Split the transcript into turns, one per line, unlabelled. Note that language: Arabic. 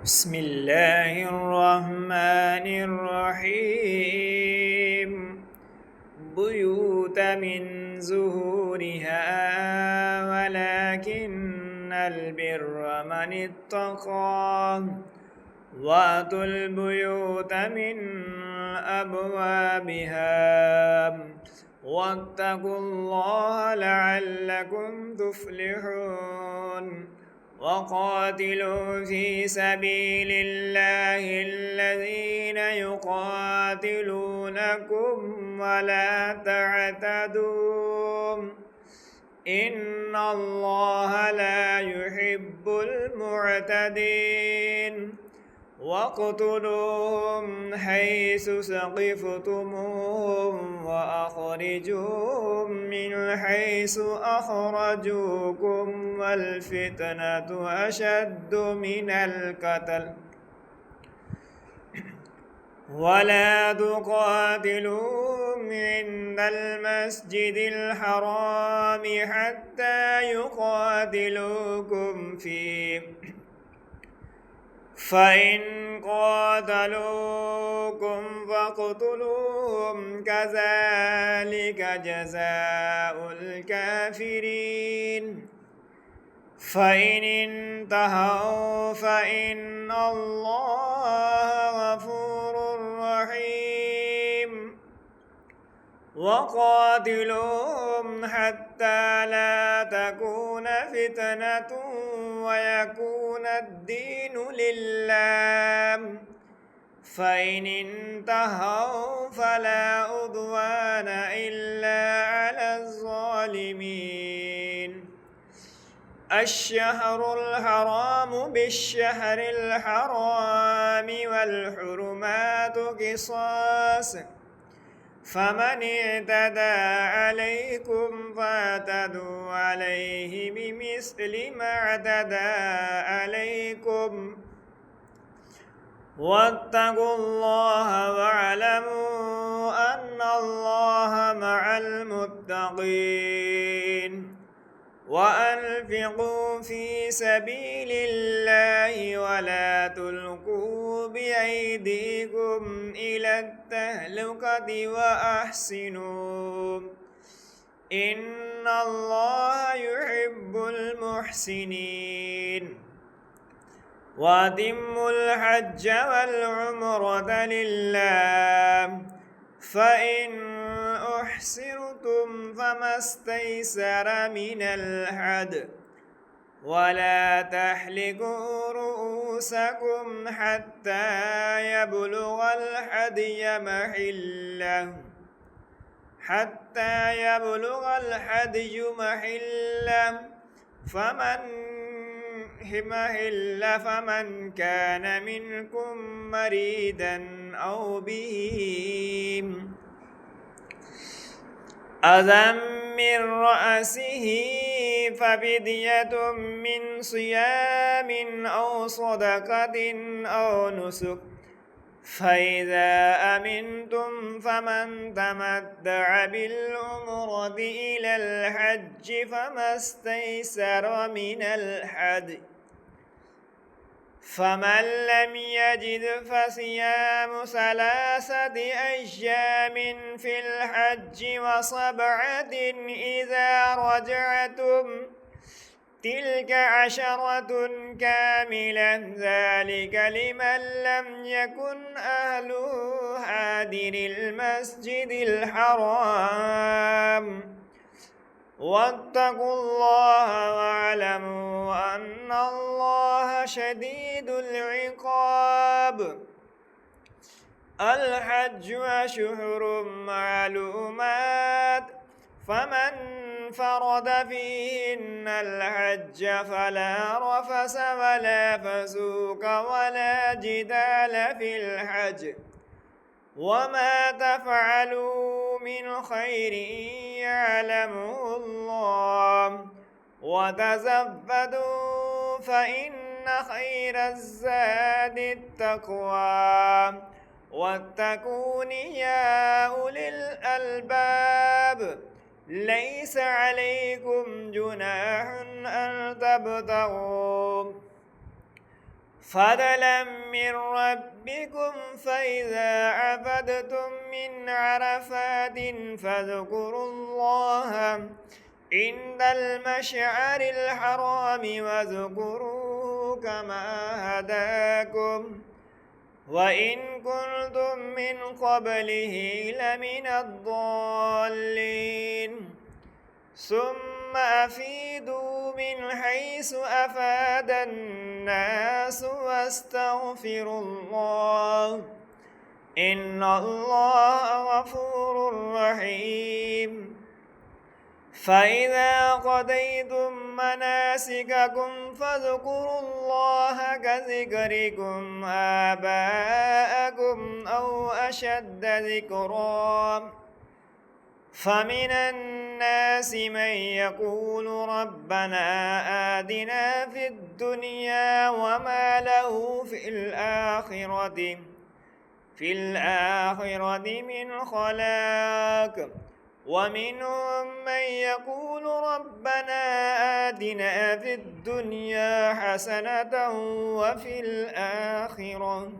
بسم الله الرحمن الرحيم بيوت من زهورها ولكن البر من اتقى وأتوا البيوت من أبوابها واتقوا الله لعلكم تفلحون وقاتلوا في سبيل الله الذين يقاتلونكم ولا تعتدوا إن الله لا يحب المعتدين واقتلوهم حيث ثقفتموهم وأخرجوهم من حيث أخرجوكم والفتنة أشد من القتل ولا تقاتلوهم عند المسجد الحرام حتى يقاتلوكم فيه فإن قاتلوكم فاقتلوهم كذلك جزاء الكافرين فإن انتهوا فإن الله غفور رحيم وقاتلوهم حتى لا تكون فتنة ويكون الدين لله فإن انتهوا فلا عدوان إلا على الظالمين الشهر الحرام بالشهر الحرام والحرمات قصاص فمن اعتدى عليكم فاعتدوا عليه بمثل ما اعتدى عليكم واتقوا الله واعلموا أن الله مع المتقين وأنفقوا في سبيل الله ولا تلقوا بأيديكم إلى التهلكة وأحسنوا إن الله يحب المحسنين وأتموا الحج والعمرة لله فإن أحصرتم فما استيسر من الهدي ولا تحلقوا رؤوسكم حتى يبلغ الحدي محله فمن كان منكم مريدا أو به أذى من رأسه ففدية من صيام أو صدقة أو نسك فإذا أمنتم فمن تمتع بالعمرة إلى الحج فما استيسر من الهدي فمن لم يجد فصيام 3 أيام في الحج وسبعة إذا رجعتم تلك 10 كاملة ذلك لمن لم يكن أهله حاضر المسجد الحرام واتقوا الله واعلموا أن الله شديد العقاب الحج أشهر معلومات فمن فرض فيهن الحج فلا رفث ولا فسوق ولا جدال في الحج وما تفعلوا من خير يعلمه الله وتزودوا فإن خير الزاد التقوى واتقون يا أولي الألباب ليس عليكم جناح أن تبتغوا فضلا من ربكم فإذا عبدتم من عرفات فاذكروا الله عند المشعر الحرام واذكروه كما هداكم وإن كنتم من قبله لمن الضالين ثم أفيدوا من حيث أفاد الناس واستغفروا الله إن الله غفور رحيم فإذا قضيتم مناسككم فاذكروا الله كذكركم آباءكم أو أشد ذكرا فمن الناس من يقول ربنا آتنا في الدنيا وما له في الآخرة من خلاق ومنهم من يقول ربنا آتنا في الدنيا حسنة وفي الآخرة